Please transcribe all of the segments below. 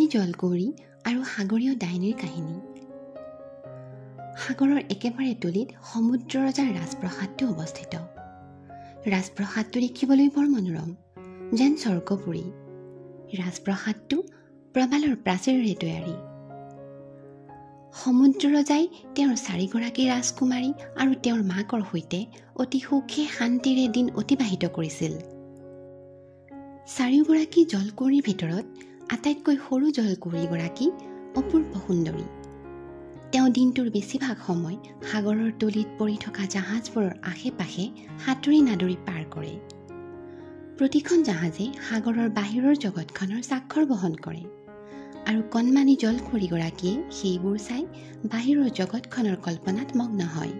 কণমানি জলকুঁৱৰী আৰু সাগৰীয় ডাইনীৰ কাহিনী। সাগৰৰ একেবাৰে তলিত সমুদ্ৰ ৰজাৰ ৰাজপ্ৰসাদটো অৱস্থিত। ৰাজপ্ৰসাদটো দেখিবলৈ বৰ মনোৰম, যেন স্বৰ্গপুৰী। ৰাজপ্ৰসাদটো প্ৰবালৰ প্ৰাচীৰেৰে তৈয়াৰী। সমুদ্ৰ ৰজাই তেওঁৰ 4গৰাকী ৰাজকুমাৰী আৰু তেওঁৰ মাকৰ সৈতে অতি সুখে শান্তিৰে দিন অতিবাহিত কৰিছিল। 4গৰাকী জলকুঁৱৰীৰ ভিতৰত আটাইতকৈ সৰু জলকুঁৱৰীগৰাকী অপূৰ্ব সুন্দৰী। তেওঁ দিনটোৰ বেছিভাগ সময় সাগৰৰ তলিত পৰি থকা জাহাজবোৰৰ আশে পাশে সাঁতুৰি নাদৰি পাৰ কৰে। প্ৰতিখন জাহাজে সাগৰৰ বাহিৰৰ জগতখনৰ স্বাক্ষৰ বহন কৰে আৰু কণমানি জলকুঁৱৰীগৰাকীয়ে সেইবোৰ চাই বাহিৰৰ জগতখনৰ কল্পনাত মগ্ন হয়।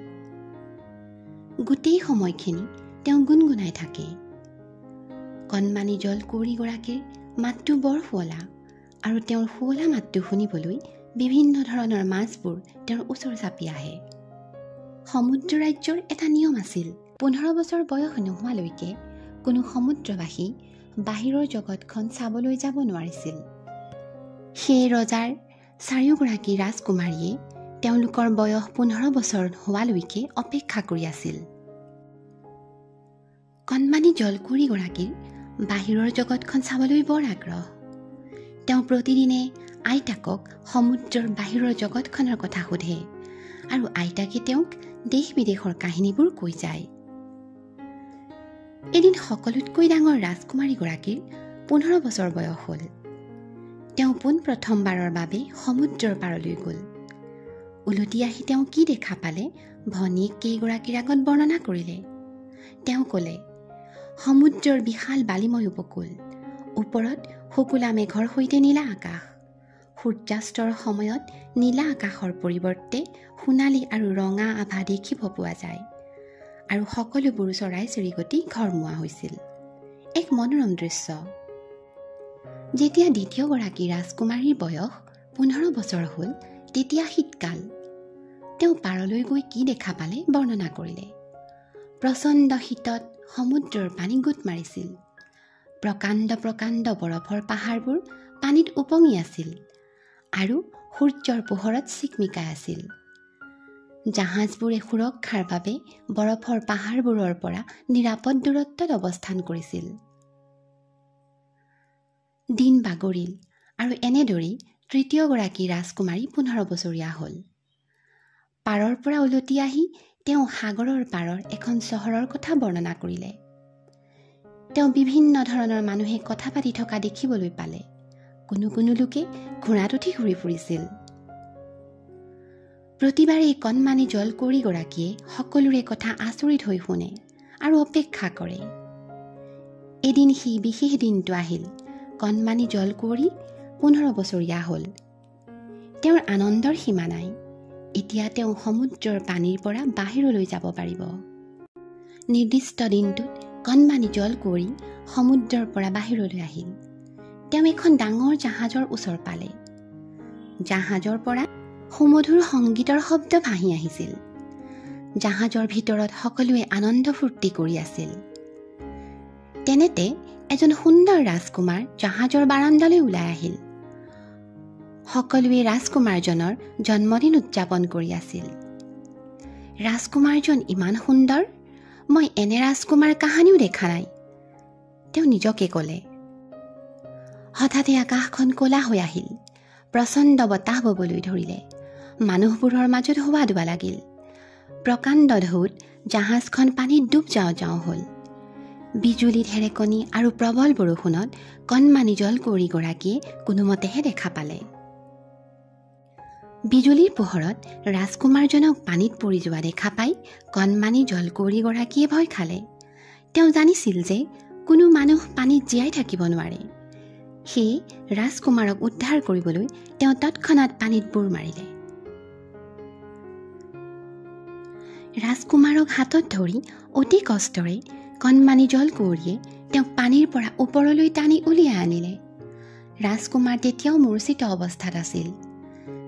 গোটেই সময়খিনি তেওঁ গুণগুণাই থাকে। কণমানি জলকুঁৱৰীগৰাকীৰ মাতটো বৰ শুৱলা আৰু তেওঁৰ শুৱলা মাতটো শুনিবলৈ বিভিন্ন ধৰণৰ মাছবোৰ তেওঁৰ ওচৰ চাপি আহে। সমুদ্ৰ ৰাজ্যৰ এটা নিয়ম আছিল, 15 বছৰ বয়স নোহোৱালৈকে কোনো সমুদ্ৰবাসী বাহিৰৰ জগতখন চাবলৈ যাব নোৱাৰিছিল। সেই ৰজাৰ 4গৰাকী ৰাজকুমাৰীয়ে তেওঁলোকৰ বয়স 15 বছৰ হোৱালৈকে অপেক্ষা কৰি আছিল। কণমানি জলকুঁৱৰীগৰাকীৰ বাহিৰৰ জগতখন চাবলৈ বৰ আগ্ৰহ। তেওঁ প্ৰতিদিনে আইতাকক সমুদ্ৰৰ বাহিৰৰ জগতখনৰ কথা সোধে আৰু আইতাকে তেওঁক দেশ বিদেশৰ কাহিনীবোৰ কৈ যায়। এদিন সকলোতকৈ ডাঙৰ ৰাজকুমাৰীগৰাকীৰ 15 বছৰ বয়স হ'ল। তেওঁ পোনপ্ৰথমবাৰৰ বাবে সমুদ্ৰৰ পাৰলৈ গ'ল। উলটি আহি তেওঁ কি দেখা পালে ভনীয়েক কেইগৰাকীৰ আগত বৰ্ণনা কৰিলে। তেওঁ ক'লে, সমুদ্ৰৰ বিশাল বালিময় উপকূল, ওপৰত শুকুলা মেঘৰ সৈতে নীলা আকাশ। সূৰ্যাস্তৰ সময়ত নীলা আকাশৰ পৰিৱৰ্তে সোণালী আৰু ৰঙা আভা দেখিব পোৱা যায় আৰু সকলোবোৰ চৰাই চিৰিকটি ঘৰমুৱা হৈছিল। এক মনোৰম দৃশ্য। যেতিয়া দ্বিতীয়গৰাকী ৰাজকুমাৰীৰ বয়স 15 বছৰ হ'ল, তেতিয়া শীতকাল। তেওঁ পাৰলৈ গৈ কি দেখা পালে বৰ্ণনা কৰিলে। প্ৰচণ্ড শীতত সমুদ্ৰৰ পানী গোট মাৰিছিল। প্ৰকাণ্ড প্ৰকাণ্ড বৰফৰ পাহাৰবোৰ পানীত উপঙি আছিল আৰু সূৰ্যৰ পোহৰত চিকমিকাই আছিল। জাহাজবোৰে সুৰক্ষাৰ বাবে বৰফৰ পাহাৰবোৰৰ পৰা নিৰাপদ দূৰত্বত অৱস্থান কৰিছিল। দিন বাগৰিল আৰু এনেদৰেই তৃতীয়গৰাকী ৰাজকুমাৰী 15 বছৰীয়া হ'ল। পাৰৰ পৰা উলটি আহি তেওঁ সাগৰৰ পাৰৰ এখন চহৰৰ কথা বৰ্ণনা কৰিলে। তেওঁ বিভিন্ন ধৰণৰ মানুহে কথা পাতি থকা দেখিবলৈ পালে। কোনো কোনো লোকে ঘোঁৰাত উঠি ঘূৰি ফুৰিছিল। প্ৰতিবাৰেই কণমানি জলকুঁৱৰীগৰাকীয়ে সকলোৰে কথা আচৰিত হৈ শুনে আৰু অপেক্ষা কৰে। এদিন সেই বিশেষ দিনটো আহিল। কণমানি জলকুঁৱৰী 15 বছৰীয়া হ'ল। তেওঁৰ আনন্দৰ সীমা নাই। এতিয়া তেওঁ সমুদ্ৰৰ পানীৰ পৰা বাহিৰলৈ যাব পাৰিব। নিৰ্দিষ্ট দিনটোত কণমানি জলকুঁৱৰী সমুদ্ৰৰ পৰা বাহিৰলৈ আহিল। তেওঁ এখন ডাঙৰ জাহাজৰ ওচৰ পালে। জাহাজৰ পৰা সুমধুৰ সংগীতৰ শব্দ ভাহি আহিছিল। জাহাজৰ ভিতৰত সকলোৱে আনন্দ ফূৰ্তি কৰি আছিল। তেনেতে এজন সুন্দৰ ৰাজকুমাৰ জাহাজৰ বাৰাণ্ডালৈ ওলাই আহিল। সকলোৱে ৰাজকুমাৰজনৰ জন্মদিন উদযাপন কৰি আছিল। ৰাজকুমাৰজন ইমান সুন্দৰ, মই এনে ৰাজকুমাৰ কাহানিও দেখা নাই, তেওঁ নিজকে ক'লে। হঠাতে আকাশখন ক'লা হৈ আহিল। প্ৰচণ্ড বতাহ ববলৈ ধৰিলে। মানুহবোৰৰ মাজত হোৱা দোৱা লাগিল। প্ৰকাণ্ড ঢৌত জাহাজখন পানীত ডুব যাওঁ যাওঁ হ'ল। বিজুলী ঢেৰেকনি আৰু প্ৰবল বৰষুণত কণমানি জলকুঁৱৰীগৰাকীয়ে কোনোমতেহে দেখা পালে। বিজুলীৰ পোহৰত ৰাজকুমাৰজনক পানীত পৰি যোৱা দেখা পাই কণমানি জলকুঁৱৰীগৰাকীয়ে ভয় খালে। তেওঁ জানিছিল যে কোনো মানুহ পানীত জীয়াই থাকিব নোৱাৰে। সেয়ে ৰাজকুমাৰক উদ্ধাৰ কৰিবলৈ তেওঁ তৎক্ষণাত পানীত বুৰ মাৰিলে। ৰাজকুমাৰক হাতত ধৰি অতি কষ্টৰে কণমানি জলকুঁৱৰীয়ে তেওঁক পানীৰ পৰা ওপৰলৈ টানি উলিয়াই আনিলে। ৰাজকুমাৰ তেতিয়াও মূৰ্ছিত অৱস্থাত আছিল।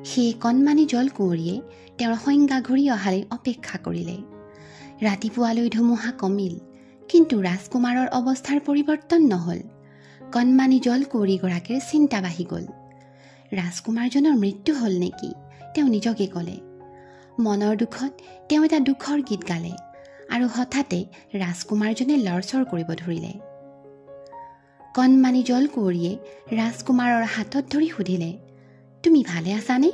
সেই কণমানি জলকুঁৱৰীয়ে তেওঁৰ সংজ্ঞা ঘূৰি অহালৈ অপেক্ষা কৰিলে। ৰাতিপুৱালৈ ধুমুহা কমিল, কিন্তু ৰাজকুমাৰৰ অৱস্থাৰ পৰিৱৰ্তন নহ'ল। কণমানি জলকুঁৱৰীগৰাকীৰ চিন্তা বাঢ়ি গ'ল। ৰাজকুমাৰজনৰ মৃত্যু হ'ল নেকি তেওঁ নিজকে ক'লে। মনৰ দুখত তেওঁ এটা দুখৰ গীত গালে আৰু হঠাতে ৰাজকুমাৰজনে লৰচৰ কৰিব ধৰিলে। কণমানি জলকুঁৱৰীয়ে ৰাজকুমাৰৰ হাতত ধৰি সুধিলে, তুমি ভালে আছানে?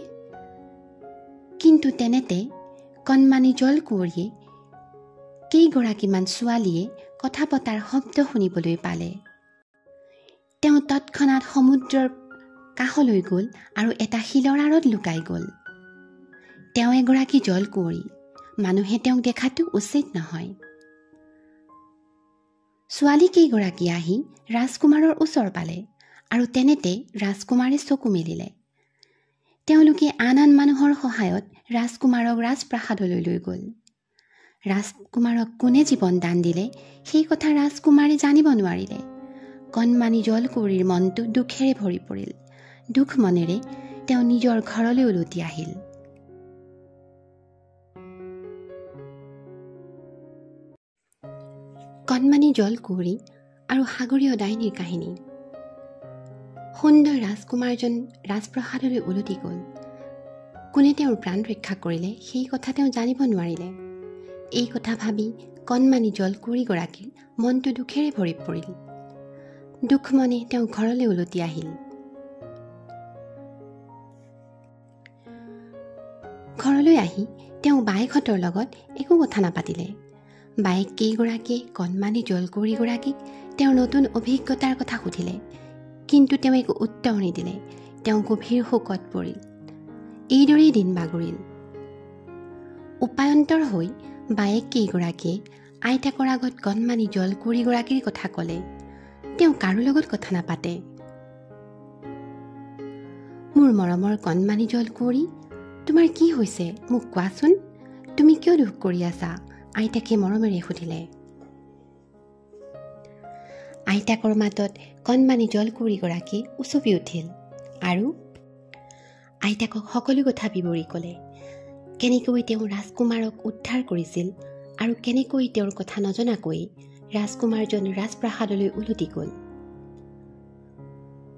কিন্তু তেনেতে কণমানি জলকুঁৱৰীয়ে কেইগৰাকীমান ছোৱালীয়ে কথা পতাৰ শব্দ শুনিবলৈ পালে। তেওঁ তৎক্ষণাত সমুদ্ৰৰ কাষলৈ গ'ল আৰু এটা শিলৰ আঁৰত লুকাই গ'ল। তেওঁ এগৰাকী জলকুঁৱৰী, মানুহে তেওঁক দেখাটো উচিত নহয়। ছোৱালী কেইগৰাকী আহি ৰাজকুমাৰৰ ওচৰ পালে আৰু তেনেতে ৰাজকুমাৰে চকু মেলিলে। তেওঁলোকে আন আন মানুহৰ সহায়ত ৰাজকুমাৰক ৰাজপ্ৰাসাদলৈ লৈ গ'ল। ৰাজকুমাৰক কোনে জীৱন দান দিলে সেই কথা ৰাজকুমাৰে জানিব নোৱাৰিলে। কণমানি জলকুঁৱৰীৰ মনটো দুখেৰে ভৰি পৰিল। দুখ মনেৰে তেওঁ নিজৰ ঘৰলৈ উলটি আহিল। কণমানি জলকুঁৱৰী আৰু সাগৰীয় ডাইনীৰ কাহিনী। সুন্দৰ ৰাজকুমাৰজন ৰাজপ্ৰসাদলৈ উলটি গ'ল। কোনে তেওঁৰ প্ৰাণ ৰক্ষা কৰিলে সেই কথা তেওঁ জানিব নোৱাৰিলে। এই কথা ভাবি কণমানি জলকুঁৱৰীগৰাকীৰ মনটো দুখেৰে ভৰি পৰিল। দুখ মনে তেওঁ ঘৰলৈ উলটি আহিল। ঘৰলৈ আহি তেওঁ বায়েকহঁতৰ লগত একো কথা নাপাতিলে। বায়েক কেইগৰাকীয়ে কণমানি জলকুঁৱৰীগৰাকীক তেওঁৰ নতুন অভিজ্ঞতাৰ কথা সুধিলে, কিন্তু তেওঁ একো উত্তৰ নিদিলে। তেওঁ গভীৰ শোকত পৰিল। এইদৰেই দিন বাগৰিল। উপায়ন্তৰ হৈ বায়েক কেইগৰাকীয়ে আইতাকৰ আগত কণমানি জলকুঁৱৰীগৰাকীৰ কথা ক'লে। তেওঁ কাৰো লগত কথা নাপাতে। মোৰ মৰমৰ কণমানি জলকুঁৱৰী, তোমাৰ কি হৈছে মোক কোৱাচোন, তুমি কিয় দুখ কৰি আছা? আইতাকে মৰমেৰে সুধিলে। আইতাকৰ মাতত কণমানি জলকুঁৱৰীগৰাকী উচপি উঠিল আৰু আইতাকক সকলো কথা বিৱৰি ক'লে। কেনেকৈ তেওঁ ৰাজকুমাৰক উদ্ধাৰ কৰিছিল আৰু কেনেকৈ তেওঁৰ কথা নজনাকৈ ৰাজকুমাৰজন ৰাজপ্ৰাসাদলৈ উলটি গ'ল।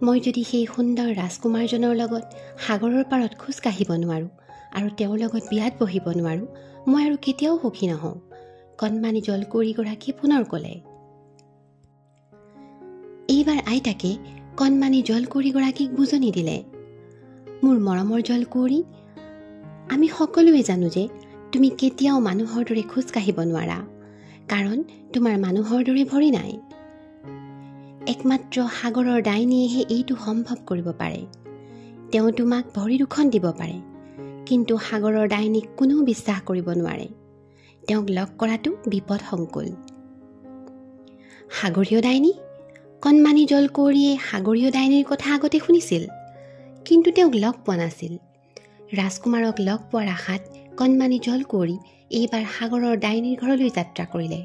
মই যদি সেই সুন্দৰ ৰাজকুমাৰজনৰ লগত সাগৰৰ পাৰত খোজ কাঢ়িব নোৱাৰোঁ আৰু তেওঁৰ লগত বিয়াত বহিব নোৱাৰোঁ, মই আৰু কেতিয়াও সুখী নহওঁ, কণমানি জলকুঁৱৰীগৰাকীয়ে পুনৰ ক'লে। এইবাৰ আইতাকে কণমানি জলকুঁৱৰীগৰাকীক বুজনি দিলে। মোৰ মৰমৰ জলকুঁৱৰী, আমি সকলোৱে জানো যে তুমি কেতিয়াও মানুহৰ দৰে খোজ কাঢ়িব নোৱাৰা, কাৰণ তোমাৰ মানুহৰ দৰে ভৰি নাই। একমাত্ৰ সাগৰৰ ডাইনীয়েহে এইটো সম্ভৱ কৰিব পাৰে। তেওঁ তোমাক ভৰি দুখন দিব পাৰে, কিন্তু সাগৰৰ ডাইনীক কোনেও বিশ্বাস কৰিব নোৱাৰে। তেওঁক লগ কৰাটো বিপদসংকুল। সাগৰীয় ডাইনী? কণমানি জলকুঁৱৰীয়ে সাগৰীয় ডাইনীৰ কথা আগতে শুনিছিল, কিন্তু তেওঁক লগ পোৱা নাছিল। ৰাজকুমাৰক লগ পোৱাৰ আশাত কণমানি জলকুঁৱৰী এইবাৰ সাগৰৰ ডাইনীৰ ঘৰলৈ যাত্ৰা কৰিলে।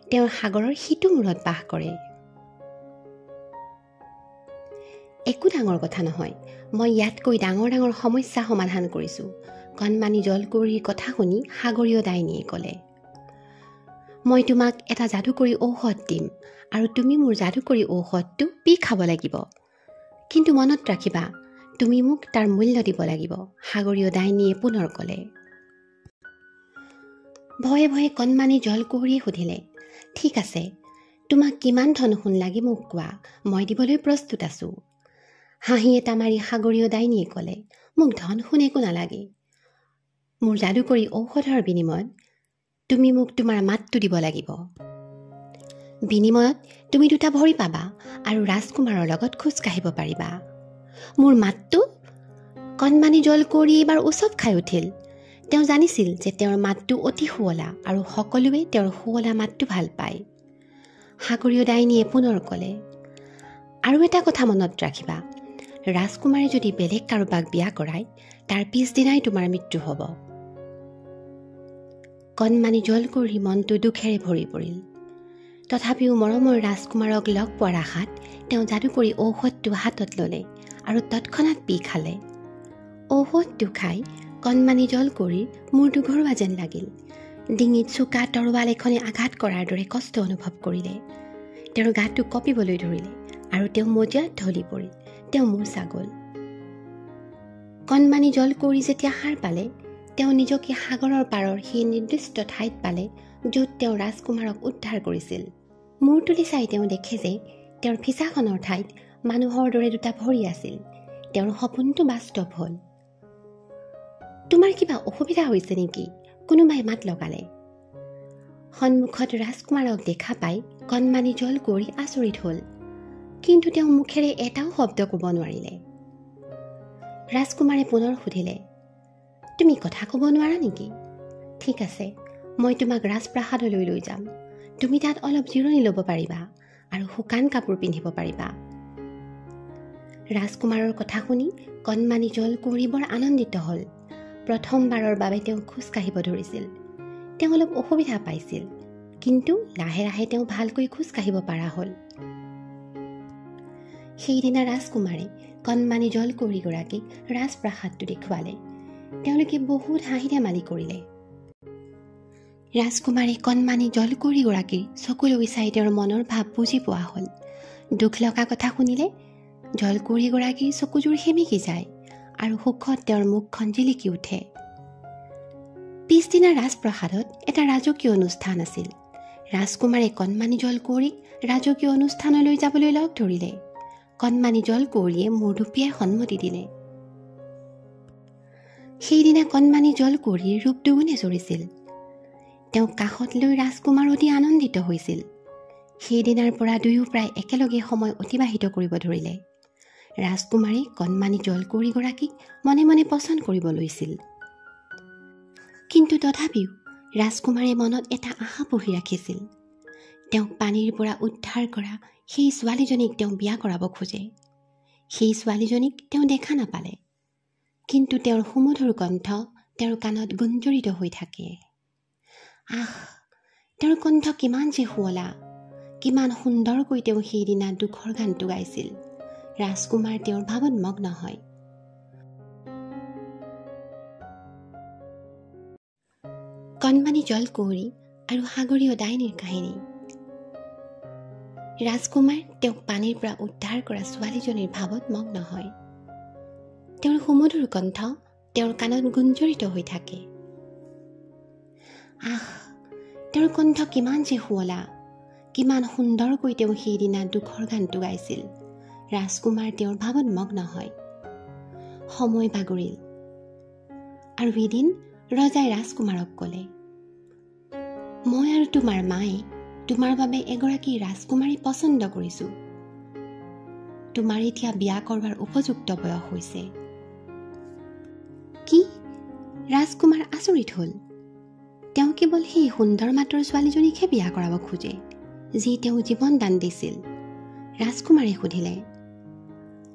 তেওঁ সাগৰৰ সিটো মূৰত বাস কৰে। একো ডাঙৰ কথা নহয়, মই ইয়াতকৈ ডাঙৰ ডাঙৰ সমস্যা সমাধান কৰিছোঁ, কণমানি জলকুঁৱৰীৰ কথা শুনি সাগৰীয় ডাইনীয়ে ক'লে। মই তোমাক এটা যাদুকৰী ঔষধ দিম আৰু তুমি মোৰ যাদুকৰী ঔষধটো পি খাব লাগিব, কিন্তু মনত ৰাখিবা তুমি মোক তাৰ মূল্য দিব লাগিব, সাগৰীয় ডাইনীয়ে পুনৰ ক'লে। ভয়ে ভয়ে কণমানি জলকুঁৱৰীয়ে সুধিলে, ঠিক আছে, তোমাক কিমান ধন সোণ লাগে মোক কোৱা, মই দিবলৈ প্ৰস্তুত আছোঁ। হাঁহি এটা মাৰি সাগৰীয় ডাইনীয়ে ক'লে, মোক ধন সোণ একো নালাগে। মোৰ যাদুকৰী ঔষধৰ বিনিময়ত তুমি মোক তোমাৰ মাতটো দিব লাগিব। বিনিময়ত তুমি 2টা ভৰি পাবা আৰু ৰাজকুমাৰৰ লগত খোজ কাঢ়িব পাৰিবা। মোৰ মাতটো? কণমানি জলকুঁৱৰী এইবাৰ উচপ খাই উঠিল। তেওঁ জানিছিল যে তেওঁৰ মাতটো অতি শুৱলা আৰু সকলোৱে তেওঁৰ শুৱলা মাতটো ভাল পায়। সাগৰীয় ডাইনীয়ে পুনৰ ক'লে, আৰু এটা কথা মনত ৰাখিবা, ৰাজকুমাৰে যদি বেলেগ কাৰোবাক বিয়া কৰায় তাৰ পিছদিনাই তোমাৰ মৃত্যু হ'ব। কণমানি জলকুঁৱৰীৰ মনটো দুখেৰে ভৰি পৰিল। তথাপিও মৰমৰ ৰাজকুমাৰক লগ পোৱাৰ আশাত তেওঁ যাদুকৰী ঔষধটো হাতত ল'লে আৰু তৎক্ষণাত পি খালে। ঔষধটো খাই কণমানি জলকুঁৱৰীৰ মূৰটো ঘৰুৱা যেন লাগিল। ডিঙিত চোকা তৰোৱাল এখনে আঘাত কৰাৰ দৰে কষ্ট অনুভৱ কৰিলে। তেওঁৰ গাটো কঁপিবলৈ ধৰিলে আৰু তেওঁ মজিয়াত ঢলি পৰিল। তেওঁ মূৰ্ছা গ'ল। কণমানি জলকুঁৱৰী যেতিয়া সাৰ পালে, তেওঁ নিজকে সাগৰৰ পাৰৰ সেই নিৰ্দিষ্ট ঠাইত পালে য'ত তেওঁ ৰাজকুমাৰক উদ্ধাৰ কৰিছিল। মূৰ তুলি চাই তেওঁ দেখে যে তেওঁৰ ফিছাখনৰ ঠাইত মানুহৰ দৰে দুটা ভৰি আছিল। তেওঁৰ সপোনটো বাস্তৱ হ'ল। তোমাৰ কিবা অসুবিধা হৈছে নেকি? কোনোবাই মাত লগালে। সন্মুখত ৰাজকুমাৰক দেখা পাই কণমানি জলকুঁৱৰী আচৰিত হ'ল, কিন্তু তেওঁ মুখেৰে এটাও শব্দ ক'ব নোৱাৰিলে। ৰাজকুমাৰে পুনৰ সুধিলে, তুমি কথা ক'ব নোৱাৰা নেকি? ঠিক আছে, মই তোমাক ৰাজপ্ৰাসাদলৈ লৈ যাম। তুমি তাত অলপ জিৰণি ল'ব পাৰিবা আৰু শুকান কাপোৰ পিন্ধিব পাৰিবা। ৰাজকুমাৰৰ কথা শুনি কণমানি জলকুঁৱৰী বৰ আনন্দিত হ'ল। প্ৰথমবাৰৰ বাবে তেওঁ খোজ কাঢ়িব ধৰিছিল। তেওঁ অলপ অসুবিধা পাইছিল, কিন্তু লাহে লাহে তেওঁ ভালকৈ খোজ কাঢ়িব পৰা হ'ল। সেইদিনা ৰাজকুমাৰে কণমানি জলকুঁৱৰীগৰাকীক ৰাজপ্ৰাসাদটো দেখুৱালে। তেওঁলোকে বহুত হাঁহি ধেমালি কৰিলে। ৰাজকুমাৰে কণমানি জলকুঁৱৰীগৰাকীৰ চকুলৈ চাই তেওঁৰ মনৰ ভাৱ বুজি পোৱা হ'ল। দুখ লগা কথা শুনিলে জলকুঁৱৰীগৰাকীৰ চকুযোৰ সেমেকি যায় আৰু সুখত তেওঁৰ মুখখন জিলিকি উঠে। পিছদিনা ৰাজপ্ৰাসাদত এটা ৰাজকীয় অনুষ্ঠান আছিল। ৰাজকুমাৰে কণমানি জলকুঁৱৰীক ৰাজকীয় অনুষ্ঠানলৈ যাবলৈ লগ ধৰিলে। কণমানি জলকুঁৱৰীয়ে মূৰ দুপিয়াই সন্মতি দিলে। সেইদিনা কণমানি জলকুঁৱৰীৰ ৰূপ দুগুণে চৰিছিল। তেওঁক কাষত লৈ ৰাজকুমাৰ অতি আনন্দিত হৈছিল। সেইদিনাৰ পৰা দুয়ো প্ৰায় একেলগে সময় অতিবাহিত কৰিব ধৰিলে। ৰাজকুমাৰে কণমানি জলকুঁৱৰীগৰাকীক মনে মনে পচন্দ কৰিব লৈছিল। কিন্তু তথাপিও ৰাজকুমাৰে মনত এটা আশা পুহি ৰাখিছিল। তেওঁক পানীৰ পৰা উদ্ধাৰ কৰা সেই ছোৱালীজনীক তেওঁ বিয়া কৰাব খোজে। সেই ছোৱালীজনীক তেওঁ দেখা নাপালে, কিন্তু তেওঁৰ সুমধুৰ কণ্ঠ তেওঁৰ কাণত গুঞ্জৰিত হৈ থাকে। আহ, তেওঁৰ কণ্ঠ কিমান যে শুৱলা, কিমান সুন্দৰকৈ তেওঁ সেইদিনা দুখৰ গানটো গাইছিল। ৰাজকুমাৰ তেওঁৰ ভাৱত মগ্ন হয়। কণমানি জলকুঁৱৰী আৰু সাগৰীয় ডাইনীৰ কাহিনী। ৰাজকুমাৰ তেওঁক পানীৰ পৰা উদ্ধাৰ কৰা ছোৱালীজনীৰ ভাৱত মগ্ন হয়। তেওঁৰ সুমধুৰ কণ্ঠ তেওঁৰ কাণত গুঞ্জৰিত হৈ থাকে। আহ, তেওঁৰ কণ্ঠ কিমান যে শুৱলা, কিমান সুন্দৰকৈ তেওঁ সেইদিনা দুখৰ গানটো গাইছিল। ৰাজকুমাৰ তেওঁৰ ভাৱত মগ্ন হয়। সময় বাগৰিল আৰু এদিন ৰজাই ৰাজকুমাৰক ক'লে, মই আৰু তোমাৰ মায়ে তোমাৰ বাবে এগৰাকী ৰাজকুমাৰী পচন্দ কৰিছোঁ। তোমাৰ এতিয়া বিয়া কৰবাৰ উপযুক্ত বয়স হৈছে। কি? ৰাজকুমাৰ আচৰিত হ'ল। তেওঁ কেৱল সেই সুন্দৰ মাতৰ ছোৱালীজনীকহে বিয়া কৰাব খোজে, যি তেওঁ জীৱন দান দিছিল। ৰাজকুমাৰে সুধিলে,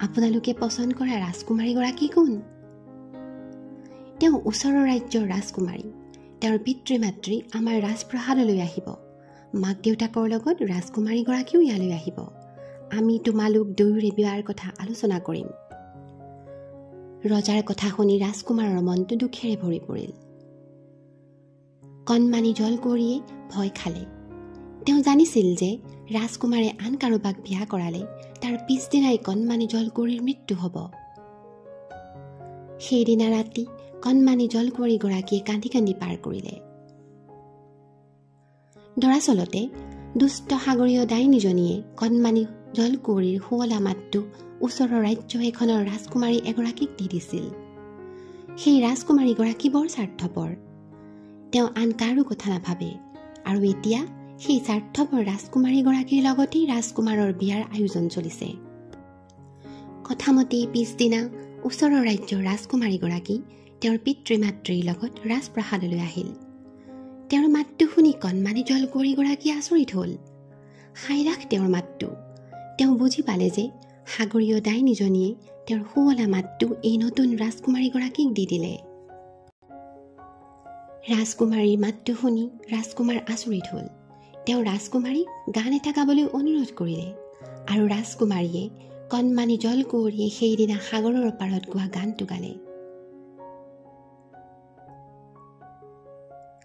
আপোনালোকে পচন্দ কৰা ৰাজকুমাৰীগৰাকী কোন? তেওঁ ওচৰৰ ৰাজ্যৰ ৰাজকুমাৰী। তেওঁৰ পিতৃ মাতৃ আমাৰ ৰাজপ্ৰাসাদলৈ আহিব। মাক দেউতাকৰ লগত ৰাজকুমাৰীগৰাকীও ইয়ালৈ আহিব। আমি তোমালোক দুয়োৰে বিয়াৰ কথা আলোচনা কৰিম। ৰজাৰ কথা শুনি ৰাজকুমাৰৰ মনটো দুখেৰে ভৰি পৰিল। কণমানি জলকুঁৱৰীয়ে ভয় খালে। তেওঁ জানিছিল যে ৰাজকুমাৰে আন কাৰোবাক বিয়া কৰালে তাৰ পিছদিনাই কণমানি জলকুঁৱৰীৰ মৃত্যু হ'ব। সেইদিনা ৰাতি কণমানি জলকুঁৱৰীগৰাকীয়ে কান্দি কান্দি পাৰ কৰিলে। দৰাচলতে দুষ্ট সাগৰীয় ডাইনীজনীয়ে কণমানি জলকুঁৱৰীৰ শুৱলা মাতটো ওচৰৰ ৰাজ্য এখনৰ ৰাজকুমাৰী এগৰাকীক দি দিছিল। সেই ৰাজকুমাৰীগৰাকী বৰ স্বাৰ্থপৰ। তেওঁ আন কাৰো কথা নাভাবে আৰু এতিয়া সেই স্বাৰ্থপৰ ৰাজকুমাৰীগৰাকীৰ লগতেই ৰাজকুমাৰৰ বিয়াৰ আয়োজন চলিছে। কথামতেই পিছদিনা ওচৰৰ ৰাজ্যৰ ৰাজকুমাৰীগৰাকী তেওঁৰ পিতৃ মাতৃৰ লগত ৰাজপ্ৰাসাদলৈ আহিল। তেওঁৰ মাতটো শুনি কণমানি জলকুঁৱৰীগৰাকী আচৰিত হ'ল। হাইৰাখ তেওঁৰ মাতটো। তেওঁ বুজি পালে যে সাগৰীয় ডাইনীজনীয়ে তেওঁৰ শুৱলা মাতটো এই নতুন ৰাজকুমাৰীগৰাকীক দি দিলে। ৰাজকুমাৰীৰ মাতটো শুনি ৰাজকুমাৰ আচৰিত হ'ল। তেওঁ ৰাজকুমাৰীক গান এটা গাবলৈ অনুৰোধ কৰিলে আৰু ৰাজকুমাৰীয়ে কণমানি জলকুঁৱৰীয়ে সেইদিনা সাগৰৰ পাৰত গোৱা গানটো গালে।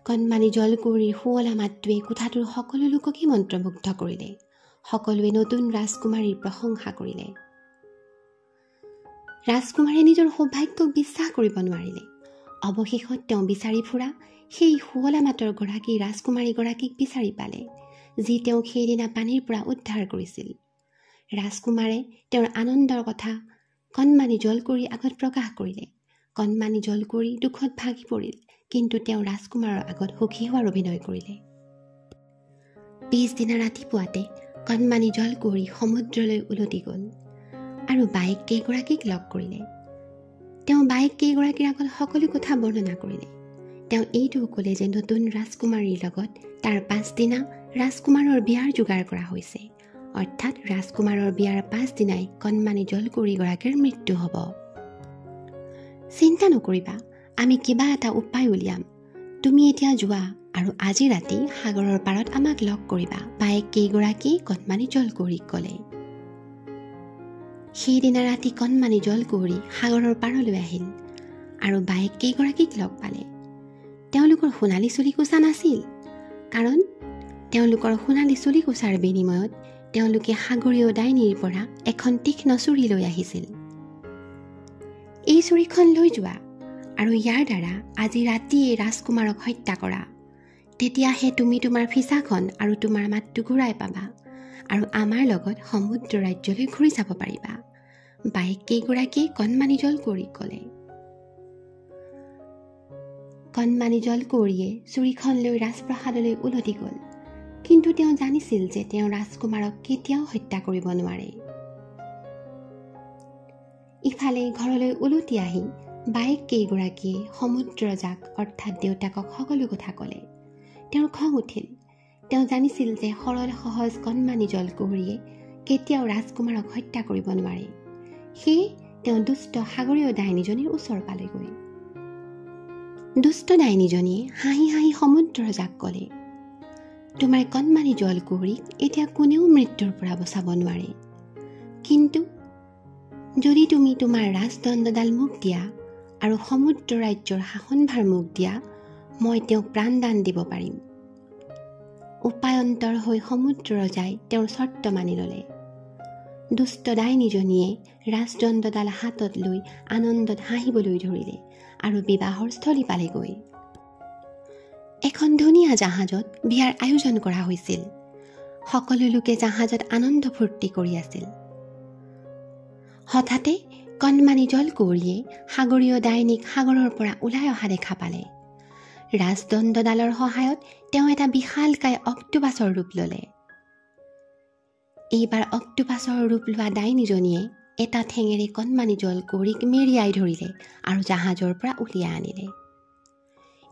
কণমানি জলকুঁৱৰীৰ শুৱলা মাতটোৱে কোঠাটোৰ সকলো লোককে মন্ত্ৰমুগ্ধ কৰিলে। সকলোৱে নতুন ৰাজকুমাৰীৰ প্ৰশংসা কৰিলে। ৰাজকুমাৰে নিজৰ সৌভাগ্যক বিশ্বাস কৰিব নোৱাৰিলে। অৱশেষত তেওঁ বিচাৰি ফুৰা সেই শুৱলা মাতৰ গৰাকী ৰাজকুমাৰীগৰাকীক বিচাৰি পালে, যি তেওঁক সেইদিনা পানীৰ পৰা উদ্ধাৰ কৰিছিল। ৰাজকুমাৰে তেওঁৰ আনন্দৰ কথা কণমানি জলকুঁৱৰীৰ আগত প্ৰকাশ কৰিলে। কণমানি জলকুঁৱৰী দুখত ভাগি পৰিল, কিন্তু তেওঁ ৰাজকুমাৰৰ আগত সুখী হোৱাৰ অভিনয় কৰিলে। পিছদিনা ৰাতিপুৱাতে কণমানি জলকুঁৱৰী সমুদ্ৰলৈ উলটি গ'ল আৰু বায়েক কেইগৰাকীক লগ কৰিলে। তেওঁ বায়েক কেইগৰাকীৰ আগত সকলো কথা বৰ্ণনা কৰিলে। তেওঁ এইটোও ক'লে যে নতুন ৰাজকুমাৰীৰ লগত তাৰ পাছদিনা ৰাজকুমাৰৰ বিয়াৰ যোগাৰ কৰা হৈছে, অৰ্থাৎ ৰাজকুমাৰৰ বিয়াৰ পাছদিনাই কণমানি জলকুঁৱৰীগৰাকীৰ মৃত্যু হ'ব। চিন্তা নকৰিবা, আমি কিবা এটা উপায় উলিয়াম। তুমি এতিয়া যোৱা আৰু আজি ৰাতি সাগৰৰ পাৰত আমাক লগ কৰিবা, বায়েক কেইগৰাকী কণমানি জলকুঁৱৰীক ক'লে। সেইদিনা ৰাতি কণমানি জলকুঁৱৰী সাগৰৰ পাৰলৈ আহিল আৰু বায়েক কেইগৰাকীক লগ পালে। তেওঁলোকৰ সোণালী চুলিকোছা নাছিল, কাৰণ তেওঁলোকৰ সোণালী চুলিকোছাৰ বিনিময়ত তেওঁলোকে সাগৰীয় ডাইনীৰ পৰা এখন তীক্ষ্ণ চুৰি লৈ আহিছিল। এই চুৰিখন লৈ যোৱা আৰু ইয়াৰ দ্বাৰা আজি ৰাতিয়ে ৰাজকুমাৰক হত্যা কৰা, তেতিয়াহে তুমি তোমাৰ ফিছাখন আৰু তোমাৰ মাতটো ঘূৰাই পাবা আৰু আমাৰ লগত সমুদ্ৰ ৰাজ্যলৈ ঘূৰি যাব পাৰিবা, বায়েক কেইগৰাকীয়ে কণমানি জলকুঁৱৰীক ক'লে। কণমানি জলকুঁৱৰীয়ে চুৰিখন লৈ ৰাজপ্ৰসাদলৈ উলটি গ'ল, কিন্তু তেওঁ জানিছিল যে তেওঁ ৰাজকুমাৰক কেতিয়াও হত্যা কৰিব নোৱাৰে। ইফালে ঘৰলৈ উলটি আহি বায়েক কেইগৰাকীয়ে সমুদ্ৰজাক অৰ্থাৎ দেউতাকক সকলো কথা ক'লে। তেওঁৰ খং উঠিল। তেওঁ জানিছিল যে সৰল সহজ কণমানি জলকুঁৱৰীয়ে কেতিয়াও ৰাজকুমাৰক হত্যা কৰিব নোৱাৰে। সেয়ে তেওঁ দুষ্ট সাগৰীয় ডাইনীজনীৰ ওচৰ পালেগৈ। দুষ্ট ডাইনীজনীয়ে হাঁহি হাঁহি সমুদ্ৰজাক ক'লে, তোমাৰ কণমানি জলকুঁৱৰীক এতিয়া কোনেও মৃত্যুৰ পৰা বচাব নোৱাৰে, কিন্তু যদি তুমি তোমাৰ ৰাজদণ্ডডাল মোক দিয়া আৰু সমুদ্ৰ ৰাজ্যৰ শাসনভাৰ মোক দিয়া, মই তেওঁক প্ৰাণদান দিব পাৰিম। উপায়ন্তৰ হৈ সমুদ্ৰৰজাই তেওঁৰ চৰ্ত মানি ল'লে। দুষ্ট ডাইনীজনীয়ে ৰাজদণ্ডডাল হাতত লৈ আনন্দত হাঁহিবলৈ ধৰিলে আৰু বিবাহৰ স্থলী পালেগৈ। এখন ধুনীয়া জাহাজত বিয়াৰ আয়োজন কৰা হৈছিল। সকলো লোকে জাহাজত আনন্দ ফূৰ্তি কৰি আছিল। হঠাতে কণমানি জলকুঁৱৰীয়ে সাগৰীয় ডাইনীক সাগৰৰ পৰা ওলাই অহা দেখা পালে। ৰাজদণ্ডডালৰ সহায়ত তেওঁ এটা বিশালকায় অক্টোপাছৰ ৰূপ ল'লে। এইবাৰ অক্টোপাছৰ ৰূপ লোৱা ডাইনীজনীয়ে এটা ঠেঙেৰে কণমানি জলকুঁৱৰীক মেৰিয়াই ধৰিলে আৰু জাহাজৰ পৰা উলিয়াই আনিলে।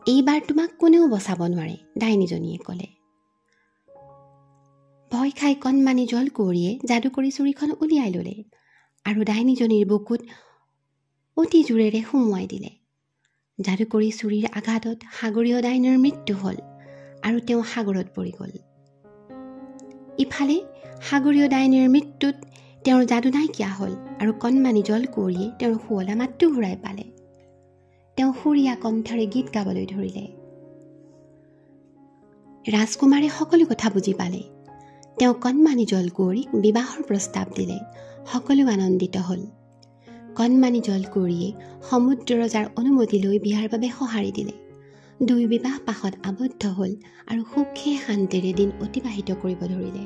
এইবাৰ তোমাক কোনেও বচাব নোৱাৰে, ডাইনীজনীয়ে ক'লে। ভয় খাই কণমানি জলকুঁৱৰীয়ে যাদুকৰী চুৰিখন উলিয়াই ল'লে আৰু ডাইনীজনীৰ বুকুত অতি জোৰেৰে সুমুৱাই দিলে। যাদুকৰী চুৰিৰ আঘাতত সাগৰীয় ডাইনীৰ মৃত্যু হ'ল আৰু তেওঁ সাগৰত পৰি গ'ল। ইফালে সাগৰীয় ডাইনীৰ মৃত্যুত তেওঁৰ যাদু নাইকিয়া হ'ল আৰু কণমানি জলকুঁৱৰীয়ে তেওঁৰ শুৱলা মাতটো ঘূৰাই পালে। তেওঁ সুৰীয়া কণ্ঠৰে গীত গাবলৈ ধৰিলে। ৰাজকুমাৰে সকলো কথা বুজি পালে। তেওঁ কণমানি জলকুঁৱৰীক বিবাহৰ প্ৰস্তাৱ দিলে। সকলো আনন্দিত হ'ল। কণমানি জলকুঁৱৰীয়ে সমুদ্ৰৰজাৰ অনুমতি লৈ বিয়াৰ বাবে সঁহাৰি দিলে। দুই বিবাহ পাশত আবদ্ধ হ'ল আৰু সুখে শান্তিৰে দিন অতিবাহিত কৰিব ধৰিলে।